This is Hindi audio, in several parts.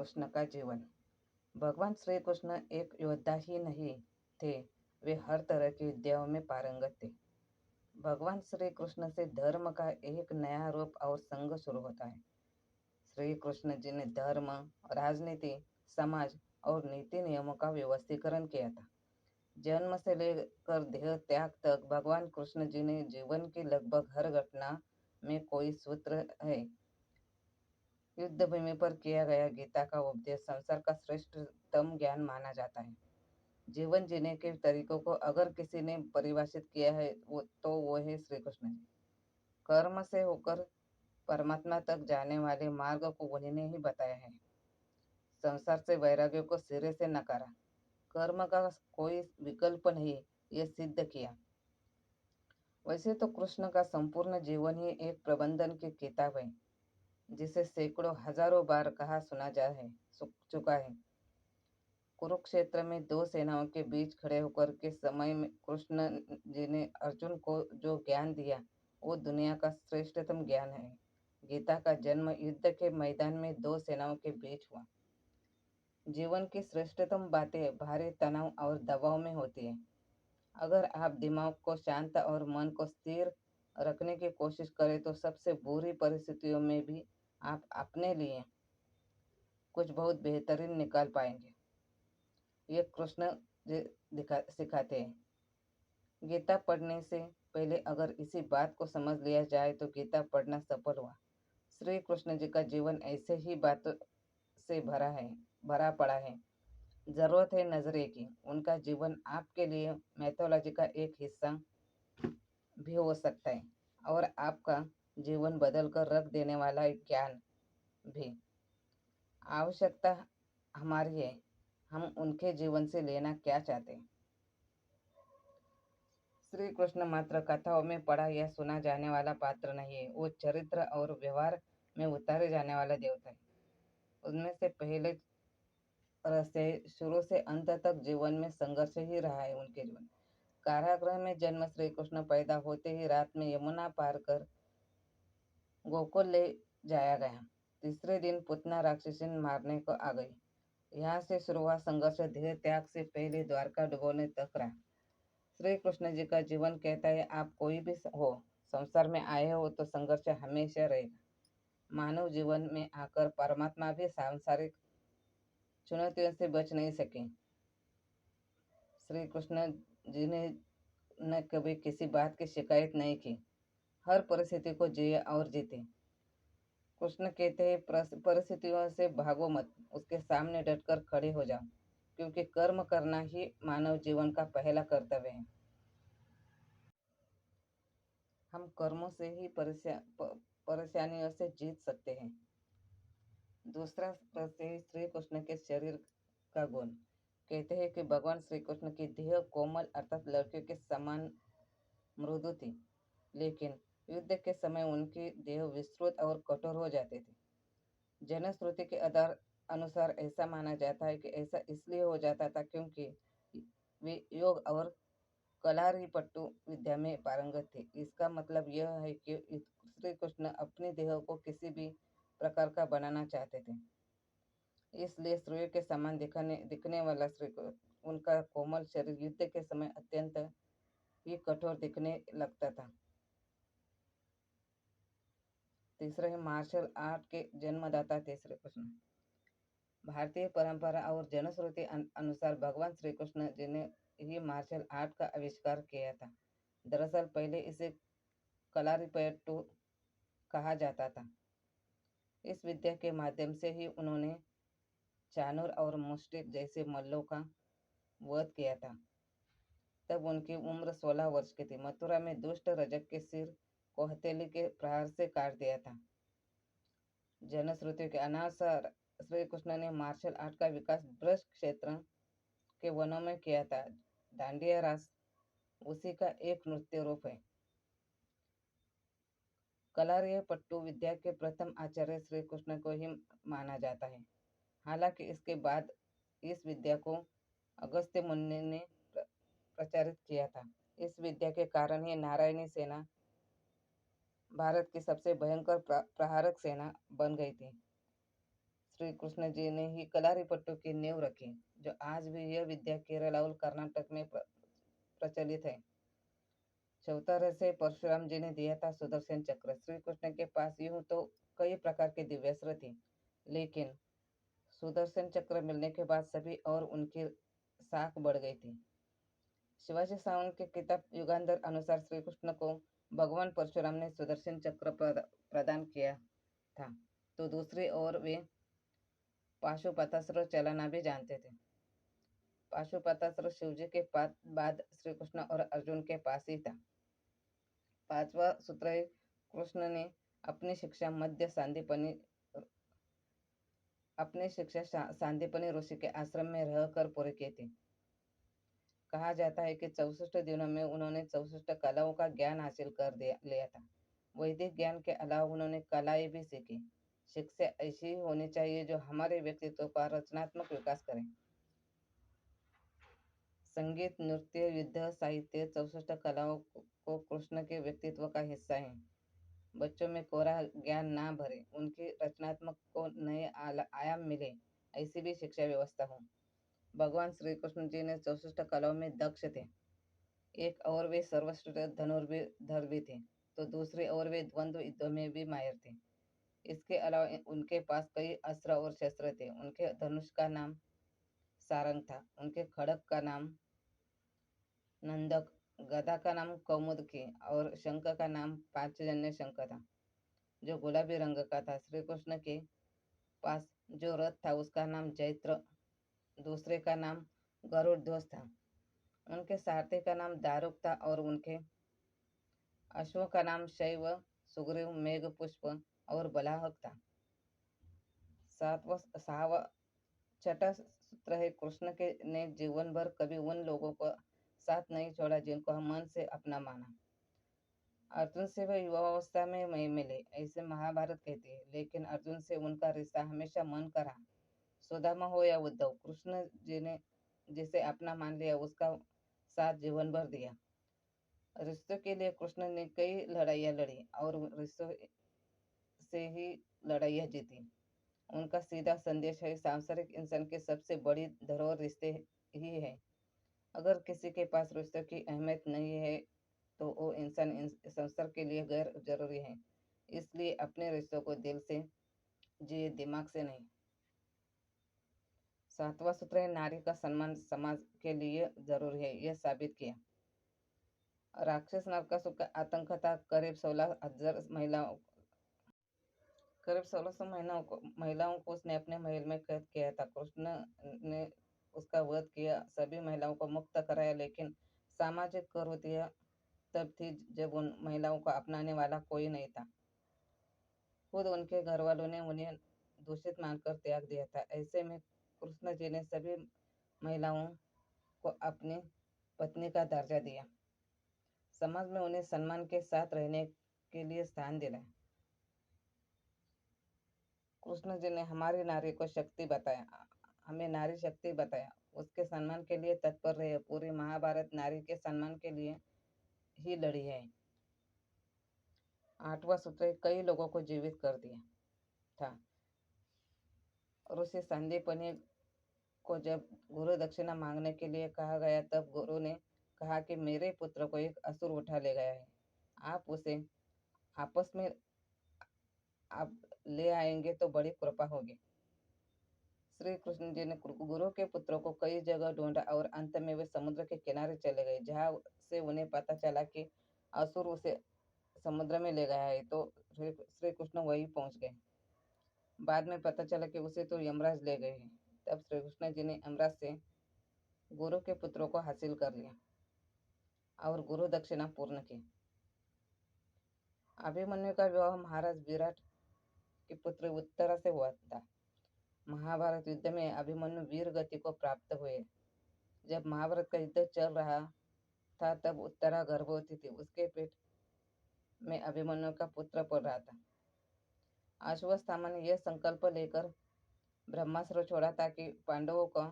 कृष्ण का जीवन। भगवान श्री कृष्ण एक योद्धा ही नहीं थे, वे हर तरह की विद्याओं में पारंगत थे। भगवान श्री कृष्ण से धर्म का एक नया रूप और संघ शुरू होता है। श्री कृष्ण जी ने धर्म, राजनीति, समाज और नीति नियमों का व्यवस्थीकरण किया था। जन्म से लेकर देह त्याग तक भगवान कृष्ण जी ने जीवन की लगभग हर घटना में कोई सूत्र है। युद्ध भूमि पर किया गया गीता का उपदेश संसार का श्रेष्ठतम ज्ञान माना जाता है। जीवन जीने के तरीकों को अगर किसी ने परिभाषित किया है वो है श्री कृष्ण जी। कर्म से होकर परमात्मा तक जाने वाले मार्ग को उन्हीं ने ही बताया है। संसार से वैराग्य को सिरे से नकारा, कर्म का कोई विकल्प नहीं, ये सिद्ध किया। वैसे तो कृष्ण का संपूर्ण जीवन ही एक प्रबंधन की किताब है, जिसे सैकड़ों हजारों बार कहा सुना जा है चुका है। कुरुक्षेत्र में दो सेनाओं के बीच खड़े होकर के समय में कृष्ण जी ने अर्जुन को जो ज्ञान दिया, वो दुनिया का श्रेष्ठतम ज्ञान है। गीता का जन्म युद्ध के मैदान में दो सेनाओं के बीच हुआ। जीवन की श्रेष्ठतम बातें भारी तनाव और दबाव में होती है। अगर आप दिमाग को शांत और मन को स्थिर रखने की कोशिश करें तो सबसे बुरी परिस्थितियों में भी आप अपने लिए कुछ बहुत बेहतरीन निकाल पाएंगे। ये कृष्ण जी सिखाते हैं। गीता पढ़ने से पहले अगर इसी बात को समझ लिया जाए तो गीता पढ़ना सफल हुआ। श्री कृष्ण जी का जीवन ऐसे ही बातों से भरा पड़ा है। जरूरत है नजरे की। उनका जीवन आपके लिए मैथोलॉजी का एक हिस्सा भी हो सकता है और आपका जीवन बदल कर रख देने वाला एक ज्ञान भी। आवश्यकता हमारी है, हम उनके जीवन से लेना क्या चाहते हैं। श्री कृष्ण मात्र कथाओं में पढ़ा या सुना जाने वाला पात्र नहीं है, वो चरित्र और व्यवहार में उतारे जाने वाला देवता है। उनमें से पहले से शुरू से अंत तक जीवन में संघर्ष ही रहा है उनके जीवन। कारागृह में जन्म श्री कृष्ण पैदा होते ही रात में यमुना पार कर गोकुल ले जाया गया। तीसरे दिन पुतना राक्षसी मारने को आ गई। यहाँ से शुरू हुआ संघर्ष देह त्याग से पहले द्वारका डुबोने तक रहा। श्री कृष्ण जी का जीवन कहता है, आप कोई भी हो, संसार में आए हो तो संघर्ष हमेशा रहेगा। मानव जीवन में आकर परमात्मा भी सांसारिक चुनौतियों से बच नहीं सके। श्री कृष्ण जी ने न कभी किसी बात की शिकायत नहीं की, हर परिस्थिति को जिए और जीते। कृष्ण कहते हैं, परिस्थितियों से भागो मत, उसके सामने डटकर खड़े हो जाओ, क्योंकि कर्म करना ही मानव जीवन का पहला कर्तव्य है। हम कर्मों से ही परेशानियों से जीत सकते हैं। दूसरा प्रश्न है श्री कृष्ण के शरीर का गुण। कहते हैं कि भगवान श्री कृष्ण की देह कोमल अर्थात लड़के के समान मृदु थी, लेकिन युद्ध के समय उनकी देह विस्तृत और कठोर हो जाते थे। जनश्रुति के आधार अनुसार ऐसा माना जाता है कि ऐसा इसलिए हो जाता था क्योंकि वे योग और कलारीपट्टू विद्या में पारंगत थे। इसका मतलब यह है कि श्री कृष्ण अपने देह को किसी भी प्रकार का बनाना चाहते थे, इसलिए सूर्य के समान दिखने वाला उनका कोमल शरीर युद्ध के समय अत्यंत ही कठोर दिखने लगता था। तीसरा है मार्शल आर्ट के जन्मदाता थे श्री कृष्ण। भारतीय परंपरा और जनश्रुति अनुसार भगवान श्री कृष्ण जी ने ही मार्शल आर्ट का आविष्कार किया था। दरअसल पहले इसे कलारीपयट्टू कहा जाता था। इस विद्या के माध्यम से ही उन्होंने चाणूर और मुष्टिक जैसे मल्लों का वध किया था। तब उनकी उम्र 16 वर्ष की थी। मथुरा में दुष्ट रजक के सिर को हथेली के प्रहार से काट दिया था। जनश्रुति के अनुसार श्री कृष्ण ने मार्शल आर्ट का विकास ब्रज क्षेत्र के वनों में किया था। दांडिया रास उसी का एक नृत्य रूप है। कलारीपयट्टू विद्या के प्रथम आचार्य श्री कृष्ण को ही माना जाता है। हालांकि इसके बाद इस विद्या को अगस्त्य मुनि ने प्रचारित किया था। इस विद्या के कारण ही नारायणी सेना भारत की सबसे भयंकर प्रहारक सेना बन गई थी। श्री कृष्ण जी ने ही कलारीपट्टू की नींव रखी, जो आज भी यह विद्या केरल और कर्नाटक में प्रचलित है। चौथा रहस्य परशुराम जी ने दिया था सुदर्शन चक्र। श्री कृष्ण के पास यूं तो कई प्रकार के दिव्यास्त्र थे, लेकिन सुदर्शन चक्र मिलने के बाद सभी और उनकी साख बढ़ गई थी। शिवाजी सावंत के किताब युगांधर अनुसार श्री कृष्ण को भगवान परशुराम ने सुदर्शन चक्र प्रदान किया था, तो दूसरी ओर वे पाशुपतास्त्र चलाना भी जानते थे। पाशुपतास्त्र शिवजी के बाद श्री कृष्ण और अर्जुन के पास ही था। पांचवा सूत्र है, कृष्ण ने अपनी शिक्षा सांदीपनी ऋषि के आश्रम में रहकर पूरी की थी। कहा जाता है कि 64 दिनों में उन्होंने 64 कलाओं का ज्ञान हासिल कर लिया था। वैदिक ज्ञान के अलावा उन्होंने कलाएं भी सीखी। शिक्षा ऐसी होनी चाहिए जो हमारे व्यक्तित्व का रचनात्मक विकास करे। संगीत, नृत्य, युद्ध, साहित्य 64 कलाओं को कृष्ण के व्यक्तित्व का हिस्सा है। बच्चों में कोरा ज्ञान ना भरे, उनकी रचनात्मक को नए आयाम मिले, ऐसी भी शिक्षा व्यवस्था हो। भगवान श्री कृष्ण जी ने 64 कलाओं में दक्ष थे। एक और वे सर्वश्रेष्ठ धनुर्धर भी थे, तो दूसरी ओर वे द्वंद्व युद्धों में भी माहिर थे। इसके अलावा उनके पास कई अस्त्र और शस्त्र थे। उनके धनुष का नाम सारंग था, उनके खड़ग का नाम नंदक, गदा का नाम कौमुदकी और शंख का नाम पांचजन्य शंख था, जो गुलाबी रंग का था। श्री कृष्ण के पास जो रथ था उसका नाम जैत्र, दूसरे का नाम गरुड़ ध्वज था। उनके सारथी का नाम दारुक था और उनके अश्व का नाम शैव, सुग्रीव, मेघ पुष्प और बलाहक था। छठा सूत्र है, कृष्ण के ने जीवन भर कभी उन लोगों को साथ नहीं छोड़ा जिनको हम मन से अपना माना। अर्जुन से वह युवावस्था में नहीं मिले, ऐसे महाभारत कहते हैं, लेकिन अर्जुन से उनका रिश्ता हमेशा मन का रहा। सुदामा हो या उद्धव, कृष्ण जी ने जिसे अपना मान लिया उसका साथ जीवन भर दिया। रिश्तों के लिए कृष्ण ने कई लड़ाइयाँ लड़ी और रिश्तों से ही लड़ाइयाँ जीती। उनका सीधा संदेश है, सांसारिक इंसान की सबसे बड़ी धरोहर रिश्ते ही है। अगर किसी के पास रिश्तों की अहमियत नहीं है तो वो इंसान संसार के लिए गैर जरूरी है। इसलिए अपने रिश्तों को दिल से जिए, दिमाग से नहीं। सातवां सूत्र है, नारी का सम्मान समाज के लिए जरूरी है, यह साबित किया। राक्षस नरकासुर का आतंक था। करीब 1600 महिलाओं को उसने अपने महल में कैद किया था। कृष्ण ने उसका वध किया, सभी महिलाओं को मुक्त कराया, लेकिन सामाजिक कुरीतियां तब थी जब उन महिलाओं को अपनाने वाला कोई नहीं था। खुद उनके घर वालों ने उन्हें दूषित मानकर त्याग दिया था। ऐसे में कृष्ण जी ने सभी महिलाओं को अपनी पत्नी का दर्जा दिया, समाज में उन्हें सम्मान के साथ रहने के लिए स्थान दिलाया। कृष्ण जी ने हमें नारी शक्ति बताया, उसके सम्मान के लिए तत्पर रहे। पूरी महाभारत नारी के सम्मान के लिए ही लड़ी है। आठवां सूत्र, कई लोगों को जीवित कर दिया था। ऋषि सांदीपनि को जब गुरु दक्षिणा मांगने के लिए कहा गया, तब गुरु ने कहा कि मेरे पुत्र को एक असुर उठा ले गया है, आप उसे आपस में आप ले आएंगे तो बड़ी कृपा होगी। श्री कृष्ण जी ने गुरु के पुत्रों को कई जगह ढूंढा और अंत में वे समुद्र के किनारे चले गए, जहाँ से उन्हें पता चला कि असुर उसे समुद्र में ले गया है, तो श्री कृष्ण वहीं पहुंच गए। बाद में पता चला कि उसे तो यमराज ले गए हैं। तब श्री कृष्ण जी ने यमराज से गुरु के पुत्रों को हासिल कर लिया और गुरु दक्षिणा पूर्ण की। अभिमन्यु का विवाह महाराज विराट के पुत्र उत्तरा से हुआ था। महाभारत युद्ध में अभिमन्यु वीर गति को प्राप्त हुए। जब महाभारत का युद्ध चल रहा था तब उत्तरा गर्भवती थी, उसके पेट में अभिमन्यु का पुत्र पल रहा था। अश्वत्थामा ने यह संकल्प लेकर ब्रह्मास्त्र छोड़ा ताकि पांडवों का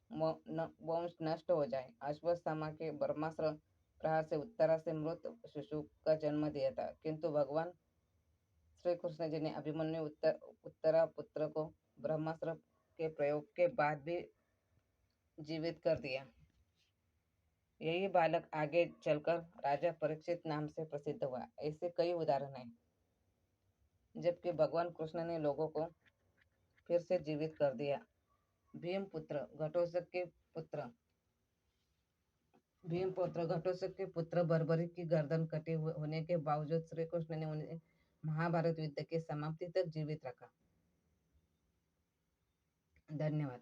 वंश नष्ट हो जाए। अश्वत्थामा के ब्रह्मास्त्र प्रहार से उत्तरा से मृत शिशु का जन्म दिया था, किंतु भगवान श्री कृष्ण जी ने अभिमन्यु उत्तरा पुत्र को ब्रह्मास्त्र के प्रयोग के बाद भी जीवित कर दिया। यही बालक आगे चलकर राजा परीक्षित नाम से प्रसिद्ध हुआ। ऐसे कई उदाहरण हैं जबकि भगवान कृष्ण ने लोगों को फिर से जीवित कर दिया। भीमपुत्र घटोत्कच के पुत्र भीमपुत्र घटोत्कच के पुत्र बर्बरी की गर्दन कटी होने के बावजूद श्री कृष्ण ने उन्हें महाभारत युद्ध की समाप्ति तक जीवित रखा। धन्यवाद।